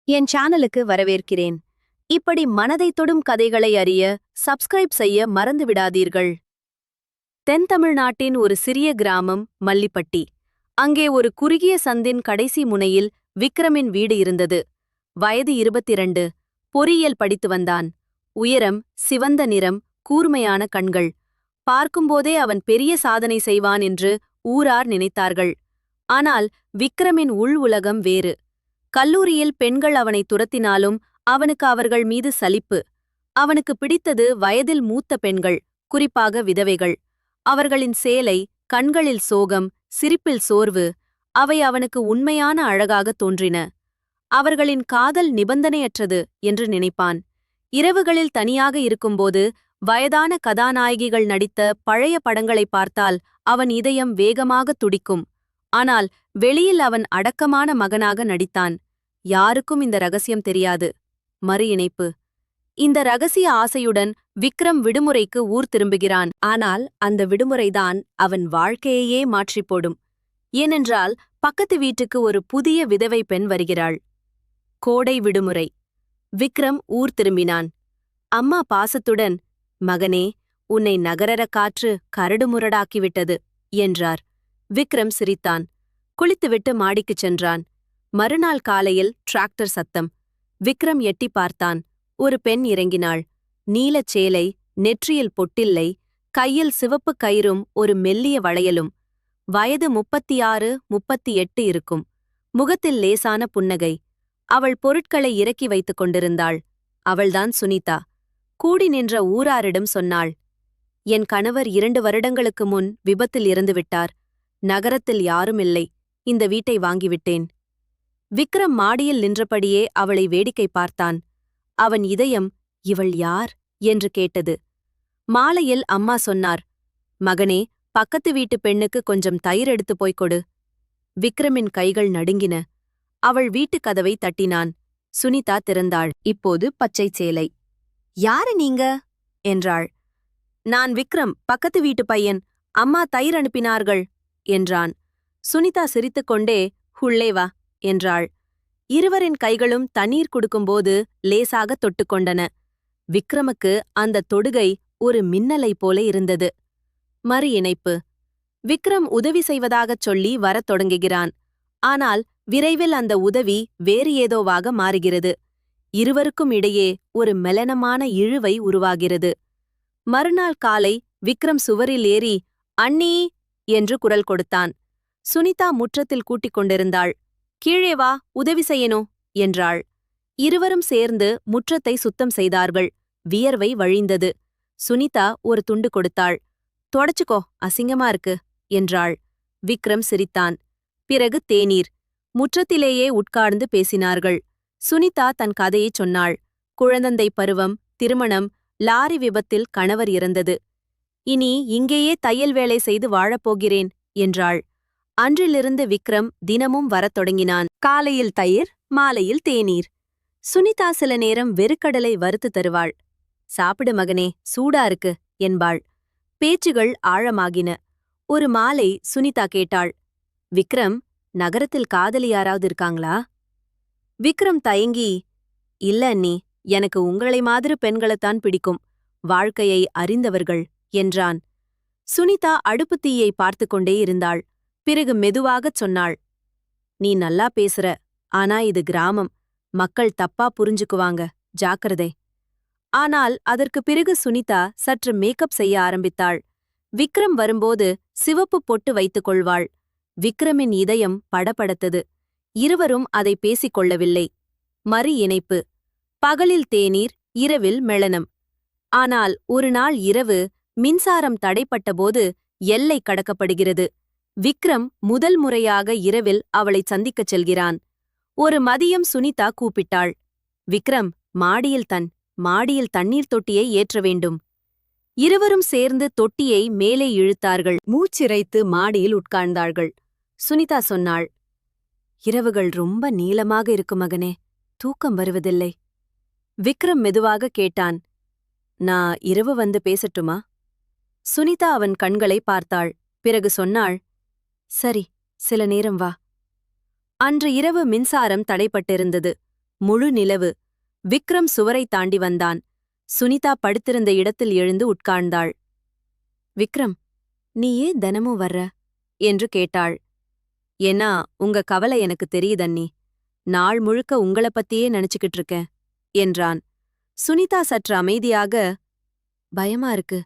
என் சேனலுக்கு வரவேற்கிறேன். இப்படி மனதை தொடும் கதைகளை அறிய சப்ஸ்கிரைப் செய்ய மறந்துவிடாதீர்கள். தென் தமிழ்நாட்டின் ஒரு சிறிய கிராமம் மல்லிப்பட்டி. அங்கே ஒரு குறுகிய சந்தின் கடைசி முனையில் விக்ரமின் வீடு இருந்தது. வயது 22. பொறியியல் படித்து வந்தான். உயரம், சிவந்த நிறம், கூர்மையான கண்கள். பார்க்கும்போதே அவன் பெரிய சாதனை செய்வான் என்று ஊரார் நினைத்தார்கள். ஆனால் விக்ரமின் உள் உலகம் வேறு. கல்லூரியில் பெண்கள் அவனை துரத்தினாலும் அவனுக்கு அவர்கள் மீது சலிப்பு. அவனுக்கு பிடித்தது வயதில் மூத்த பெண்கள், குறிப்பாக விதவைகள். அவர்களின் சேலை, கண்களில் சோகம், சிரிப்பில் சோர்வு, அவை அவனுக்கு உண்மையான அழகாகத் தோன்றின. அவர்களின் காதல் நிபந்தனையற்றது என்று நினைப்பான். இரவுகளில் தனியாக இருக்கும்போது வயதான கதாநாயகிகள் நடித்த பழைய படங்களை பார்த்தால் அவன் இதயம் வேகமாகத் துடிக்கும். ஆனால் வெளியில் அவன் அடக்கமான மகனாக நடித்தான். யாருக்கும் இந்த ரகசியம் தெரியாது. மறு இணைப்பு. இந்த ரகசிய ஆசையுடன் விக்ரம் விடுமுறைக்கு ஊர் திரும்புகிறான். ஆனால் அந்த விடுமுறைதான் அவன் வாழ்க்கையையே மாற்றிப் போடும். ஏனென்றால் பக்கத்து வீட்டுக்கு ஒரு புதிய விதவை பெண் வருகிறாள். கோடை விடுமுறை. விக்ரம் ஊர் திரும்பினான். அம்மா பாசத்துடன், "மகனே, உன்னை நகரற காற்று கரடுமுரடாக்கிவிட்டது" என்றார். விக்ரம் சிரித்தான். குளித்துவிட்டு மாடிக்குச் சென்றான். மறுநாள் காலையில் டிராக்டர் சத்தம். விக்ரம் எட்டிப் பார்த்தான். ஒரு பெண் இறங்கினாள். நீலச் சேலை, நெற்றியில் பொட்டில்லை, கையில் சிவப்புக் கயிறும் ஒரு மெல்லிய வளையலும். வயது 36, 38 இருக்கும். முகத்தில் லேசான புன்னகை. அவள் பொருட்களை இறக்கி வைத்துக் கொண்டிருந்தாள். அவள்தான் சுனிதா. கூடி நின்ற ஊராரிடம் சொன்னாள், "என் கணவர் 2 வருடங்களுக்கு முன் விபத்தில் இறந்துவிட்டார். நகரத்தில் யாரும் இல்லை. இந்த வீட்டை வாங்கிவிட்டேன்." விக்ரம் மாடியில் நின்றபடியே அவளை வேடிக்கை பார்த்தான். அவன் இதயம், "இவள் யார்?" என்று கேட்டது. மாலையில் அம்மா சொன்னார், "மகனே, பக்கத்து வீட்டு பெண்ணுக்கு கொஞ்சம் தயிர் எடுத்துப் போய்க் கொடு." விக்ரமின் கைகள் நடுங்கின. அவள் வீட்டுக் கதவை தட்டினான். சுனிதா திறந்தாள். இப்போது பச்சைச் சேலை. "யாரு நீங்க?" என்றாள். "நான் விக்ரம், பக்கத்து வீட்டு பையன். அம்மா தயிர் அனுப்பினார்கள்" என்றான். சுனிதா சிரித்துக்கொண்டே, "உள்ளே வா" என்றாள். இருவரின் கைகளும் தண்ணீர் குடுக்கும்போது லேசாக தொட்டுக்கொண்டன. விக்ரமுக்கு அந்த தொடுகை ஒரு மின்னலை போல இருந்தது. மறு இணைப்பு. விக்ரம் உதவி செய்வதாகச் சொல்லி வரத் தொடங்குகிறான். ஆனால் விரைவில் அந்த உதவி வேறு ஏதோவாக மாறுகிறது. இருவருக்கும் இடையே ஒரு மெலனமான இழுவை உருவாகிறது. மறுநாள் காலை விக்ரம் சுவரில் ஏறி, "அண்ணீ" என்று குரல் கொடுத்தான். சுனிதா முற்றத்தில் கூட்டிக் கொண்டிருந்தாள். "கீழே வா, உதவி செய்யணும்" என்றாள். இருவரும் சேர்ந்து முற்றத்தை சுத்தம் செய்தார்கள். வியர்வை வழிந்தது. சுனிதா ஒரு துண்டு கொடுத்தாள். "தொடச்சுக்கோ, அசிங்கமா இருக்கு" என்றாள். விக்ரம் சிரித்தான். பிறகு தேநீர். முற்றத்திலேயே உட்கார்ந்து பேசினார்கள். சுனிதா தன் கதையைச் சொன்னாள். குழந்தை பருவம், திருமணம், லாரி விபத்தில் கணவர் இறந்தது. "இனி இங்கேயே தையல் வேலை செய்து வாழப்போகிறேன்" என்றாள். அன்றிலிருந்து விக்ரம் தினமும் வரத் தொடங்கினான். காலையில் தயிர், மாலையில் தேநீர். சுனிதா சில நேரம் வெறுக்கடலை வறுத்து தருவாள். "சாப்பிடு மகனே, சூடா இருக்கு" என்பாள். பேச்சுகள் ஆழமாகின. ஒரு மாலை சுனிதா கேட்டாள், "விக்ரம், நகரத்தில் காதலி யாராவது இருக்காங்களா?" விக்ரம் தயங்கி, "இல்ல அண்ணி, எனக்கு உங்களை மாதிரி பெண்களைத்தான் பிடிக்கும். வாழ்க்கையை அறிந்தவர்கள்" என்றான். சுனிதா அடுப்புத் தீயை பார்த்து கொண்டே இருந்தாள். பிறகு மெதுவாகச் சொன்னாள், "நீ நல்லா பேசுற. ஆனா இது கிராமம். மக்கள் தப்பா புரிஞ்சுக்குவாங்க. ஜாக்கிரதை." ஆனால் அதற்கு பிறகு சுனிதா சற்று மேக்கப் செய்ய ஆரம்பித்தாள். விக்ரம் வரும்போது சிவப்பு பொட்டு வைத்துக் கொள்வாள். விக்ரமின் இதயம் படபடத்தது. இருவரும் அதை பேசிக் கொள்ளவில்லை. மறு இணைப்பு. பகலில் தேநீர், இரவில் மெளனம். ஆனால் ஒரு நாள் இரவு மின்சாரம் தடைப்பட்டபோது எல்லை கடக்கப்படுகிறது. விக்ரம் முதல் முறையாக இரவில் அவளைச் சந்திக்கச் செல்கிறான். ஒரு மதியம் சுனிதா கூப்பிட்டாள், "விக்ரம், மாடியில் தண்ணீர் தொட்டியை ஏற்ற வேண்டும்." இருவரும் சேர்ந்து தொட்டியை மேலே இழுத்தார்கள். மூச்சிறைத்து மாடியில் உட்கார்ந்தார்கள். சுனிதா சொன்னாள், "இரவுகள் ரொம்ப நீளமாக இருக்கு மகனே. தூக்கம் வருவதில்லை." விக்ரம் மெதுவாக கேட்டான், "நான் இரவு வந்து பேசட்டுமா?" சுனிதா அவன் கண்களை பார்த்தாள். பிறகு சொன்னாள், "சரி, சில நேரம் வா." அன்று இரவு மின்சாரம் தடைப்பட்டிருந்தது. முழு நிலவு. விக்ரம் சுவரை தாண்டி வந்தான். சுனிதா படுத்திருந்த இடத்தில் எழுந்து உட்கார்ந்தாள். விக்ரம், நீ ஏன் தினமும் வர்ற என்று கேட்டாள். ஏன்னா உங்க கவலை எனக்கு தெரியுதண்ணி. நாள் முழுக்க உங்கள பத்தியே நினைச்சுக்கிட்டு இருக்கேன் என்றான். சுனிதா சற்று அமைதியாக, பயமா இருக்கு,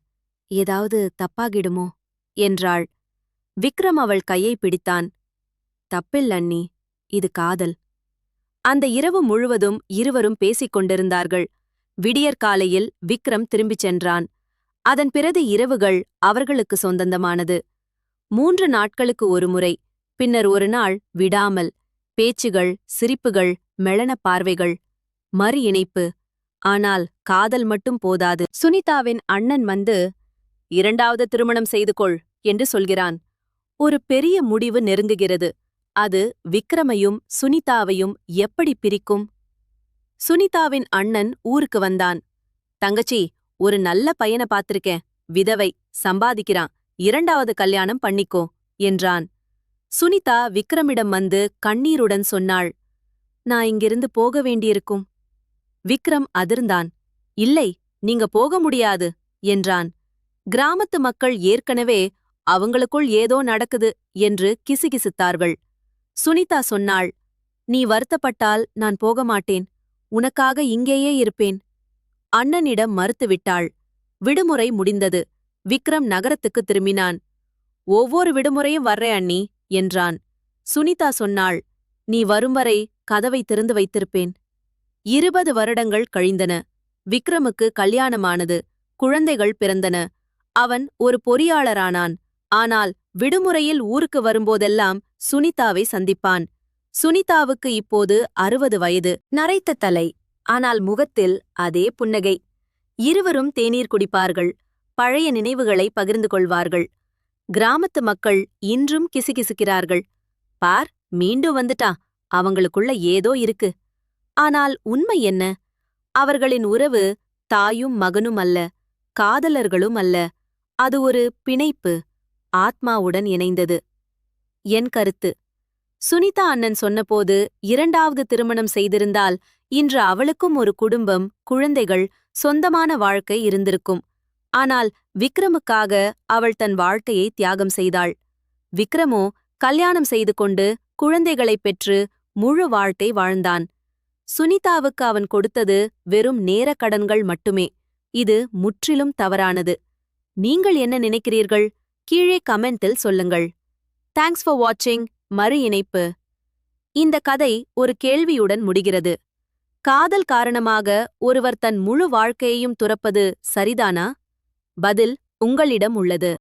ஏதாவது தப்பாகிடுமோ என்றாள். விக்ரம் அவள் கையை பிடித்தான். தப்பில்ல அண்ணி, இது காதல். அந்த இரவு முழுவதும் இருவரும் பேசிக் கொண்டிருந்தார்கள். விடியற்காலையில் விக்ரம் திரும்பிச் சென்றான். அதன் பிறகு இரவுகள் அவர்களுக்கு சொந்தமானது. 3 நாட்களுக்கு ஒருமுறை, பின்னர் ஒரு நாள் விடாமல். பேச்சுகள், சிரிப்புகள், மெளனப் பார்வைகள், மறு இணைப்பு. ஆனால் காதல் மட்டும் போதாது. சுனிதாவின் அண்ணன் வந்து, 2வது திருமணம் செய்து கொள் என்று சொல்கிறான். ஒரு பெரிய முடிவு நெருங்குகிறது. அது விக்ரமையும் சுனிதாவையும் எப்படி பிரிக்கும்? சுனிதாவின் அண்ணன் ஊருக்கு வந்தான். தங்கச்சி, ஒரு நல்ல பையனை பாத்திருக்கேன். விதவை, சம்பாதிக்கிறான். 2வது கல்யாணம் பண்ணிக்கோ என்றான். சுனிதா விக்ரமிடம் வந்து கண்ணீருடன் சொன்னாள், நான் இங்கிருந்து போக வேண்டியிருக்கும். விக்ரம் அதிர்ந்தான். இல்லை, நீங்க போக முடியாது என்றான். கிராமத்து மக்கள் ஏற்கனவே அவங்களுக்குள் ஏதோ நடக்குது என்று கிசுகிசுத்தார்கள். சுனிதா சொன்னாள், நீ வருத்தப்பட்டால் நான் போக மாட்டேன். உனக்காக இங்கேயே இருப்பேன். அண்ணனிடம் மறுத்துவிட்டாள். விடுமுறை முடிந்தது. விக்ரம் நகரத்துக்கு திரும்பினான். ஒவ்வொரு விடுமுறையும் வர்றேன் அண்ணி என்றான். சுனிதா சொன்னாள், நீ வரும்வரை கதவை திறந்து வைத்திருப்பேன். 20 வருடங்கள் கழிந்தன. விக்ரமுக்கு கல்யாணமானது. குழந்தைகள் பிறந்தன. அவன் ஒரு பொறியாளரானான். ஆனால் விடுமுறையில் ஊருக்கு வரும்போதெல்லாம் சுனிதாவை சந்திப்பான். சுனிதாவுக்கு இப்போது 60 வயது. நரைத்த தலை. ஆனால் முகத்தில் அதே புன்னகை. இருவரும் தேநீர் குடிப்பார்கள். பழைய நினைவுகளை பகிர்ந்து கொள்வார்கள். கிராமத்து மக்கள் இன்றும் கிசுகிசுக்கிறார்கள். பார், மீண்டும் வந்துட்டான், அவங்களுக்குள்ள ஏதோ இருக்கு. ஆனால் உண்மை என்ன? அவர்களின் உறவு தாயும் மகனும் அல்ல, காதலர்களும் அல்ல. அது ஒரு பிணைப்பு, ஆத்மாவுடன் இணைந்தது. என் கருத்து, சுனிதா அண்ணன் சொன்னபோது 2வது திருமணம் செய்திருந்தால் இன்று அவளுக்கும் ஒரு குடும்பம், குழந்தைகள், சொந்தமான வாழ்க்கை இருந்திருக்கும். ஆனால் விக்ரமுக்காக அவள் தன் வாழ்க்கையை தியாகம் செய்தாள். விக்ரமோ கல்யாணம் செய்து கொண்டு குழந்தைகளைப் பெற்று முழு வாழ்க்கை வாழ்ந்தான். சுனிதாவுக்கு அவன் கொடுத்தது வெறும் நேரக் கடன்கள் மட்டுமே. இது முற்றிலும் தவறானது. நீங்கள் என்ன நினைக்கிறீர்கள்? கீழே கமெண்டில் சொல்லுங்கள். தேங்க்ஸ் ஃபார் வாட்சிங். மறு இணைப்பு. இந்த கதை ஒரு கேள்வியுடன் முடிகிறது. காதல் காரணமாக ஒருவர் தன் முழு வாழ்க்கையையும் துறப்பது சரிதானா? பதில் உங்களிடம் உள்ளது.